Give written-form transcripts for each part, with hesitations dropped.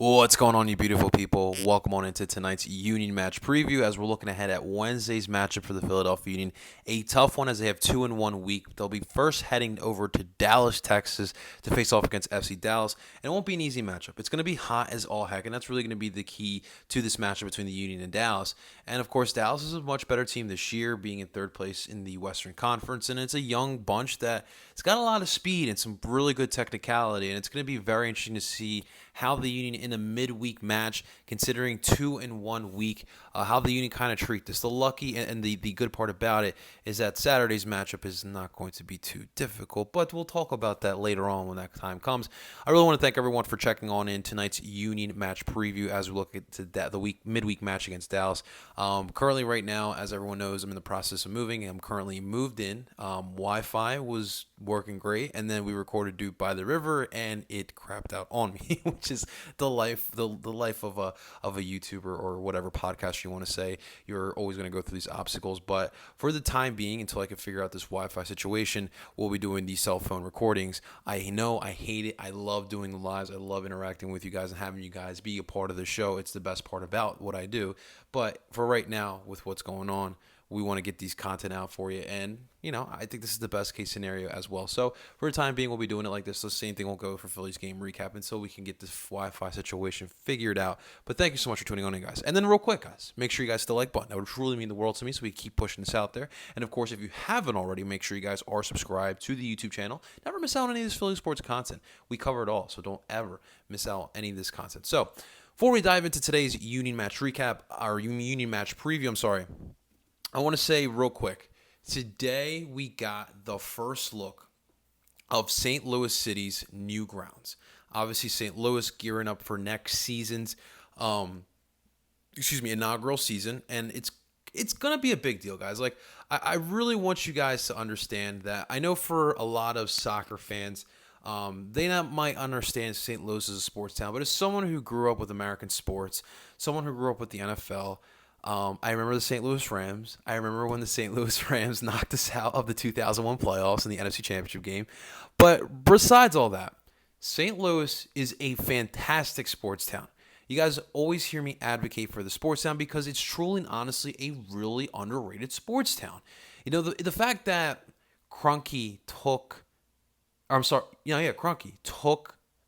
What's going on, you beautiful people? Welcome on into tonight's Union match preview as we're looking ahead at Wednesday's matchup for the Philadelphia Union. A tough one as they have 2 in 1 week. They'll be first heading over to Dallas, Texas to face off against FC Dallas. And it won't be an easy matchup. It's going to be hot as all heck, and that's really going to be the key to this matchup between the Union and Dallas. And of course, Dallas is a much better team this year, being in third place in the Western Conference. And it's a young bunch that it's got a lot of speed and some really good technicality. And it's going to be very interesting to see how the Union in a midweek match, considering 2 in 1 week, how the Union kind of treat this. The lucky and the good part about it is that Saturday's matchup is not going to be too difficult, but we'll talk about that later on when that time comes. I really want to thank everyone for checking on in tonight's Union match preview as we look at the midweek match against Dallas. Currently, right now, as everyone knows, I'm in the process of moving. I'm currently moved in. Wi-Fi was working great, and then we recorded Duke by the River, and it crapped out on me, which is the life of a YouTuber or whatever podcast you want to say. You're always going to go through these obstacles, but for the time being, until I can figure out this Wi-Fi situation, we'll be doing these cell phone recordings. I know I hate it. I love doing the lives. I love interacting with you guys and having you guys be a part of the show. It's the best part about what I do. But for right now, with what's going on, we want to get these content out for you. And, I think this is the best case scenario as well. So for the time being, we'll be doing it like this. The same thing will go for Philly's game recap until we can get this Wi-Fi situation figured out. But thank you so much for tuning on in, guys. And then real quick, guys, make sure you guys hit the like button. That would truly mean the world to me, so we keep pushing this out there. And, of course, if you haven't already, make sure you guys are subscribed to the YouTube channel. Never miss out on any of this Philly sports content. We cover it all, so don't ever miss out on any of this content. So before we dive into today's Union match recap, our Union match preview, I want to say real quick, today we got the first look of St. Louis City's new grounds. Obviously, St. Louis gearing up for next season's, inaugural season, and it's gonna be a big deal, guys. Like, I really want you guys to understand that. I know for a lot of soccer fans, might understand St. Louis as a sports town, but as someone who grew up with American sports, someone who grew up with the NFL. I remember the St. Louis Rams. I remember when the St. Louis Rams knocked us out of the 2001 playoffs in the NFC Championship game. But besides all that, St. Louis is a fantastic sports town. You guys always hear me advocate for the sports town because it's truly and honestly a really underrated sports town. The fact that Kroenke took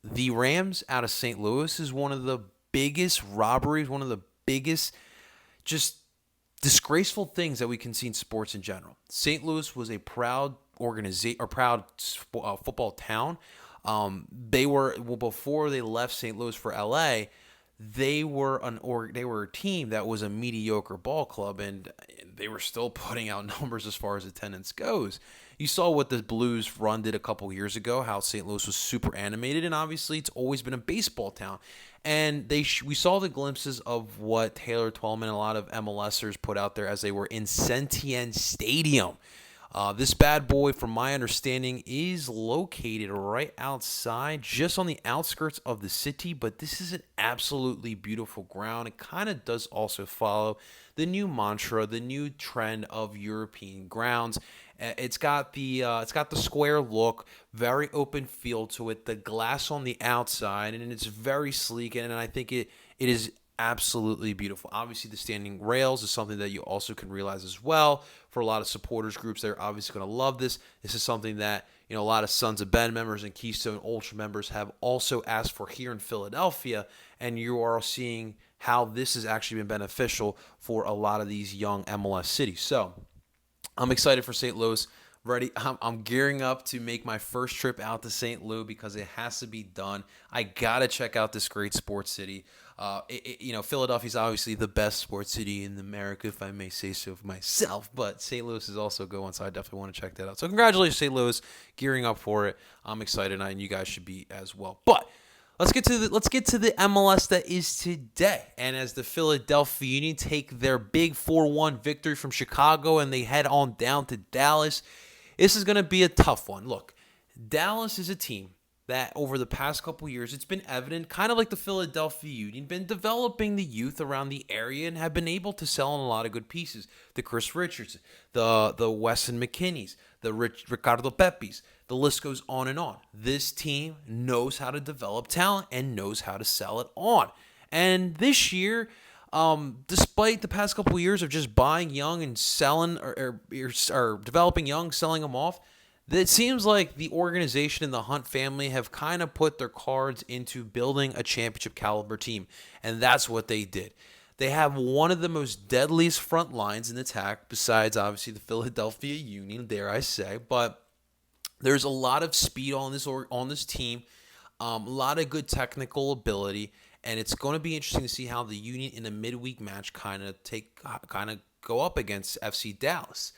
the Rams out of St. Louis is one of the biggest robberies, one of the biggest just disgraceful things that we can see in sports in general. St. Louis was a proud football town. Before they left St. Louis for LA, they were a team that was a mediocre ball club, and they were still putting out numbers as far as attendance goes. You saw what the Blues run did a couple years ago, how St. Louis was super animated, and obviously it's always been a baseball town. And we saw the glimpses of what Taylor Twellman and a lot of MLSers put out there as they were in Centene Stadium. This bad boy, from my understanding, is located right outside, just on the outskirts of the city, but this is an absolutely beautiful ground. It kind of does also follow the new mantra, the new trend of European grounds. It's got the square look, very open feel to it, the glass on the outside, and it's very sleek, and I think it is absolutely beautiful. Obviously, the standing rails is something that you also can realize as well. For a lot of supporters groups, they're obviously going to love this. This is something that a lot of Sons of Ben members and Keystone Ultra members have also asked for here in Philadelphia, and you are seeing how this has actually been beneficial for a lot of these young MLS cities. So I'm excited for St. Louis. Ready? I'm gearing up to make my first trip out to St. Louis because it has to be done. I gotta check out this great sports city. Philadelphia is obviously the best sports city in America, if I may say so for myself. But St. Louis is also going, so I definitely want to check that out. So congratulations, St. Louis, gearing up for it. I'm excited, and you guys should be as well. But let's get to the MLS that is today. And as the Philadelphia Union take their big 4-1 victory from Chicago and they head on down to Dallas, this is going to be a tough one. Look, Dallas is a team that over the past couple years, it's been evident, kind of like the Philadelphia Union, been developing the youth around the area and have been able to sell in a lot of good pieces. The Chris Richards, the Weston McKinneys, the Ricardo Pepis. The list goes on and on. This team knows how to develop talent and knows how to sell it on. And this year, despite the past couple of years of just buying young and selling or developing young, selling them off, it seems like the organization and the Hunt family have kind of put their cards into building a championship caliber team, and that's what they did. They have one of the most deadliest front lines in attack, besides obviously the Philadelphia Union, dare I say, but there's a lot of speed on this team, a lot of good technical ability, and it's going to be interesting to see how the Union in a midweek match kind of go up against FC Dallas.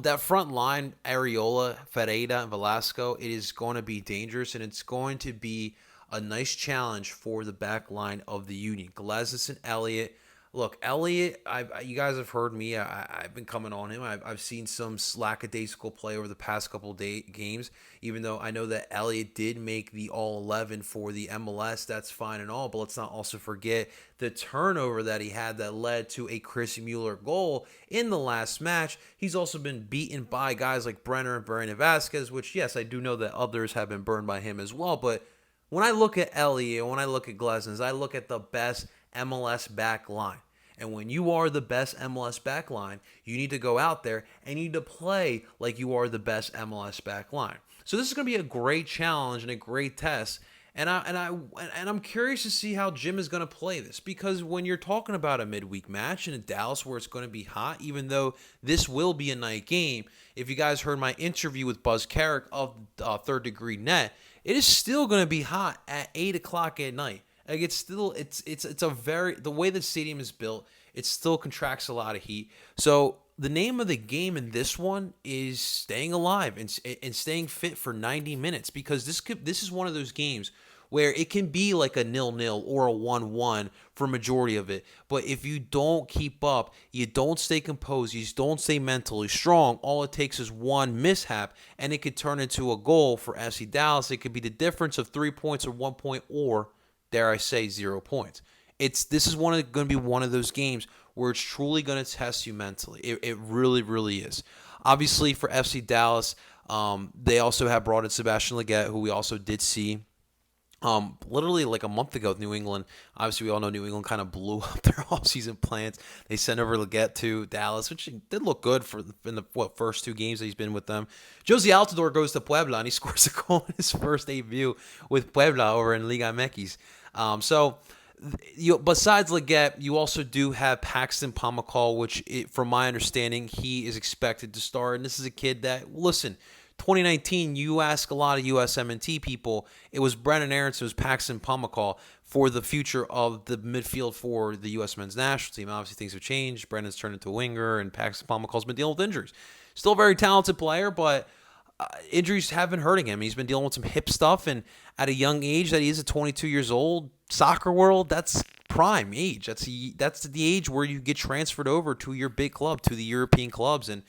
That front line, Areola, Ferreira, and Velasco, it is going to be dangerous, and it's going to be a nice challenge for the back line of the Union. Glesnes and Elliott. Look, Elliott, you guys have heard me. I've been coming on him. I've seen some lackadaisical play over the past couple games, even though I know that Elliott did make the All-11 for the MLS. That's fine and all, but let's not also forget the turnover that he had that led to a Chris Mueller goal in the last match. He's also been beaten by guys like Brenner and Brandon Vasquez, which, yes, I do know that others have been burned by him as well, but when I look at Elliott, when I look at Glesnes, I look at the best MLS back line. And when you are the best MLS back line, you need to go out there and you need to play like you are the best MLS back line. So this is going to be a great challenge and a great test. And I'm curious to see how Jim is going to play this, because when you're talking about a midweek match in Dallas where it's going to be hot, even though this will be a night game, if you guys heard my interview with Buzz Carrick of Third Degree Net, it is still going to be hot at 8 o'clock at night. Like it's a very, the way the stadium is built, it still contracts a lot of heat. So the name of the game in this one is staying alive and staying fit for 90 minutes, because this is one of those games where it can be like a 0-0 or a 1-1 for a majority of it. But if you don't keep up, you don't stay composed, you don't stay mentally strong, all it takes is one mishap and it could turn into a goal for FC Dallas. It could be the difference of 3 points or 1 point, or dare I say 0 points. This is going to be one of those games where it's truly going to test you mentally. It really, really is. Obviously, for FC Dallas, they also have brought in Sebastian Leggett, who we also did see literally like a month ago with New England. Obviously, we all know New England kind of blew up their offseason plans. They sent over Leggett to Dallas, which did look good in the first 2 games that he's been with them. Josie Altidore goes to Puebla, and he scores a goal in his first debut with Puebla over in Liga MX. Besides Leggett, you also do have Paxton Pomykal, which, from my understanding, he is expected to start. And this is a kid that, listen, 2019, you ask a lot of USMNT people, it was Brennan Aronson, it was Paxton Pomykal for the future of the midfield for the U.S. men's national team. Obviously, things have changed. Brennan's turned into a winger, and Paxton Pomakal's been dealing with injuries. Still a very talented player, but injuries have been hurting him. He's been dealing with some hip stuff, and at a young age that he is at 22 years old, soccer world, that's prime age. That's the age where you get transferred over to your big club, to the European clubs, and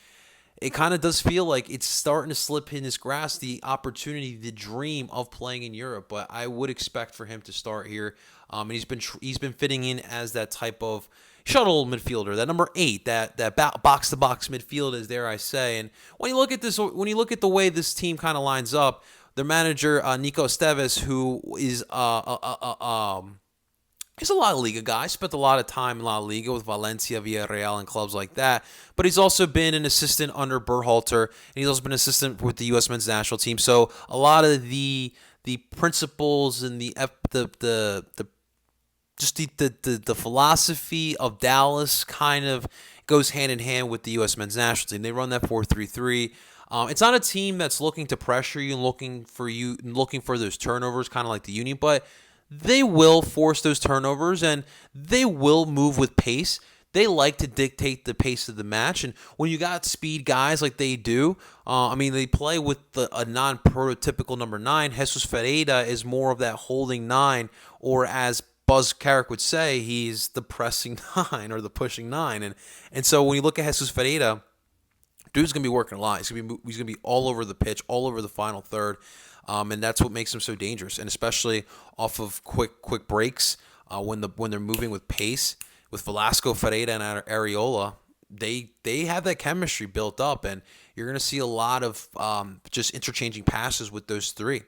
it kind of does feel like it's starting to slip in his grasp, the opportunity, the dream of playing in Europe. But I would expect for him to start here, and he's been fitting in as that type of shuttle midfielder, that number 8, that box to box midfielder, dare I say. And when you look at the way this team kind of lines up, their manager Nico Esteves, who is he's a La Liga guy, spent a lot of time in La Liga with Valencia, Villarreal, and clubs like that. But he's also been an assistant under Berhalter, and he's also been an assistant with the U.S. men's national team. So a lot of the principles and the philosophy of Dallas kind of goes hand in hand with the U.S. men's national team. They run that 4-3-3. It's not a team that's looking to pressure you and looking for those turnovers, kind of like the Union, but they will force those turnovers and they will move with pace. They like to dictate the pace of the match, and when you got speed guys like they do, they play with a non-prototypical number 9. Jesus Ferreira is more of that holding 9, or as Buzz Carrick would say, he's the pressing 9 or the pushing 9. And so when you look at Jesus Ferreira, dude's going to be working a lot. He's going to be all over the pitch, all over the final third. and that's what makes them so dangerous. And especially off of quick breaks, when they're moving with pace, with Velasco, Ferreira, and Areola, they have that chemistry built up, and you're going to see a lot of just interchanging passes with those three.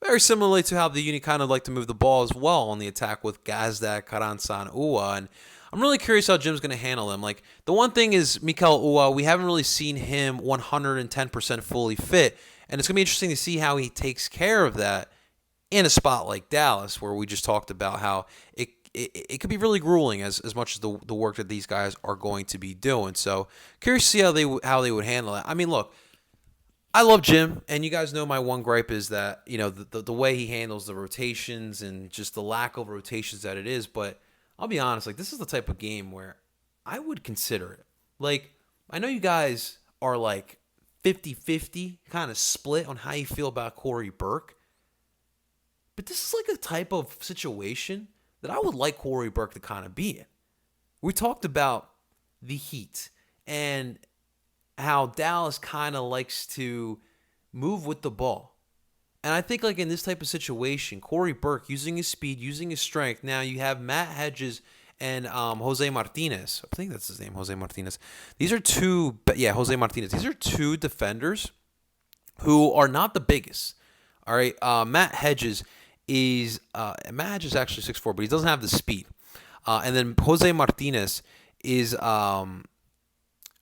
Very similarly to how the Uni kind of like to move the ball as well on the attack with Gazda, Carranza, and Ua. And I'm really curious how Jim's going to handle him. Like, the one thing is Mikel Ua, we haven't really seen him 110% fully fit, and it's going to be interesting to see how he takes care of that in a spot like Dallas, where we just talked about how it could be really grueling as much as the work that these guys are going to be doing. So curious to see how they would handle it. I mean, look, I love Jim, and you guys know my one gripe is that, the way he handles the rotations and just the lack of rotations that it is. But I'll be honest, like, this is the type of game where I would consider it. Like, I know you guys are like 50-50 kind of split on how you feel about Corey Burke, but this is like a type of situation that I would like Corey Burke to kind of be in. We talked about the Heat and how Dallas kind of likes to move with the ball. And I think, like, in this type of situation, Corey Burke, using his speed, using his strength. Now you have Matt Hedges and Jose Martinez. I think that's his name, Jose Martinez. Jose Martinez. These are two defenders who are not the biggest. All right, Matt Hedges is actually 6'4", but he doesn't have the speed. And then Jose Martinez is and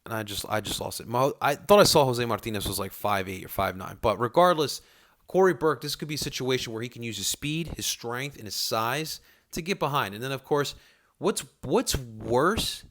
I just lost it. I thought I saw Jose Martinez was like 5'8" or 5'9", but regardless, Corey Burke, this could be a situation where he can use his speed, his strength, and his size to get behind. And then, of course, what's worse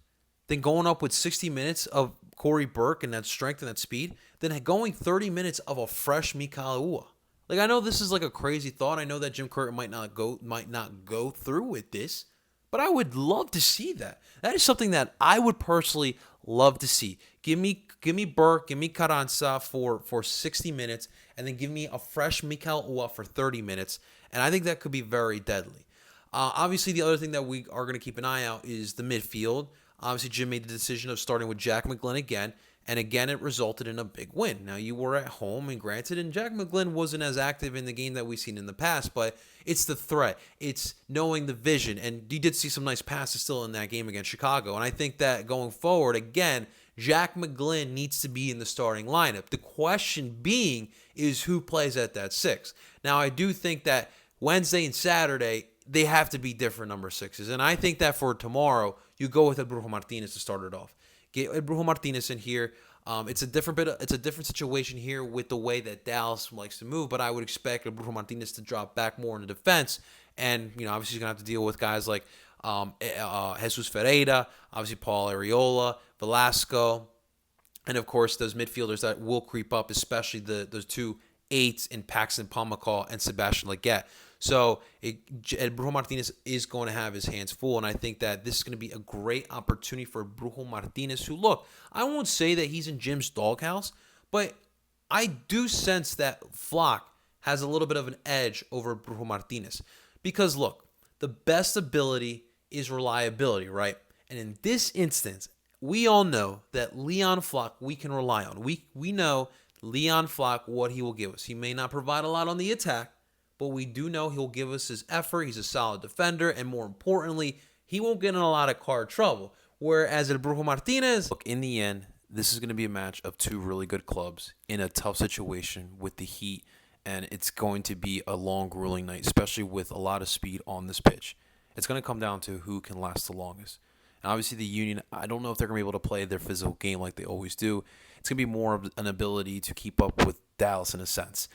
than going up with 60 minutes of Corey Burke and that strength and that speed than going 30 minutes of a fresh Mikel Ua? Like, I know this is like a crazy thought. I know that Jim Curtin might not go through with this, but I would love to see that. That is something that I would personally love to see. Give me Burke, give me Carranza for 60 minutes, and then give me a fresh Mikel Ua for 30 minutes, and I think that could be very deadly. Obviously, the other thing that we are going to keep an eye out is the midfield. Obviously, Jim made the decision of starting with Jack McGlynn again, and again, it resulted in a big win. Now, you were at home, and granted, and Jack McGlynn wasn't as active in the game that we've seen in the past, but it's the threat. It's knowing the vision, and you did see some nice passes still in that game against Chicago, and I think that going forward, again, Jack McGlynn needs to be in the starting lineup. The question being is who plays at that 6. Now, I do think that Wednesday and Saturday, they have to be different number 6s, and I think that for tomorrow, you go with El Brujo Martinez to start it off. Get El Brujo Martinez in here. It's a different situation here with the way that Dallas likes to move, but I would expect El Brujo Martinez to drop back more in the defense, and obviously he's gonna have to deal with guys like Jesus Ferreira, obviously Paul Areola, Velasco, and of course those midfielders that will creep up, especially those two 8s in Paxton Pomacall and Sebastian Leggett. So El Brujo Martinez is going to have his hands full, and I think that this is going to be a great opportunity for Brujo Martinez, who, look, I won't say that he's in Jim's doghouse, but I do sense that Flock has a little bit of an edge over Brujo Martinez. Because, look, the best ability is reliability, right? And in this instance, we all know that Leon Flock we can rely on. We know Leon Flock, what he will give us. He may not provide a lot on the attack, but we do know he'll give us his effort. He's a solid defender, and more importantly, he won't get in a lot of car trouble. Whereas El Brujo Martinez, look, in the end, this is going to be a match of two really good clubs in a tough situation with the Heat, and it's going to be a long, grueling night, especially with a lot of speed on this pitch. It's going to come down to who can last the longest. And obviously, the Union, I don't know if they're going to be able to play their physical game like they always do. It's going to be more of an ability to keep up with Dallas in a sense.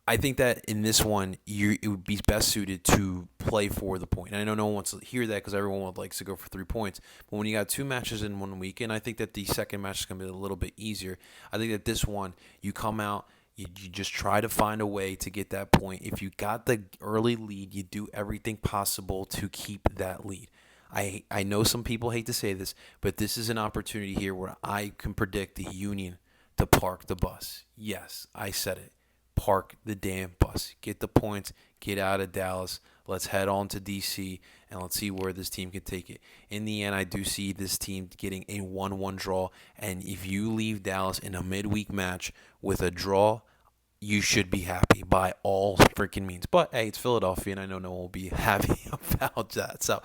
I think that in this one, it would be best suited to play for the point. And I know no one wants to hear that because everyone would like to go for 3 points. But when you got 2 matches in 1 weekend, I think that the second match is going to be a little bit easier. I think that this one, you come out, you just try to find a way to get that point. If you got the early lead, you do everything possible to keep that lead. I know some people hate to say this, but this is an opportunity here where I can predict the Union to park the bus. Yes, I said it. Park the damn bus. Get the points. Get out of Dallas. Let's head on to D.C. and let's see where this team can take it. In the end, I do see this team getting a 1-1 draw. And if you leave Dallas in a midweek match with a draw, you should be happy by all freaking means. But hey, it's Philadelphia, and I know no one will be happy about that. So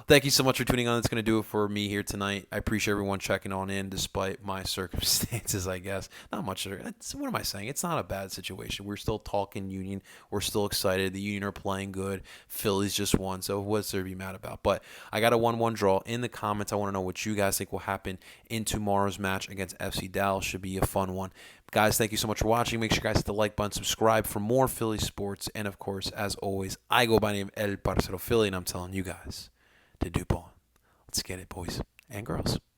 thank you so much for tuning on. That's going to do it for me here tonight. I appreciate everyone checking on in despite my circumstances, I guess. Not much. What am I saying? It's not a bad situation. We're still talking Union. We're still excited. The Union are playing good. Phillies just won, so what's there to be mad about? But I got a 1-1 draw. In the comments, I want to know what you guys think will happen in tomorrow's match against FC Dallas. Should be a fun one. Guys, thank you so much for watching. Make sure you guys hit the like button, subscribe for more Philly sports. And, of course, as always, I go by the name El Parcero Philly, and I'm telling you guys to do on. Let's get it, boys and girls.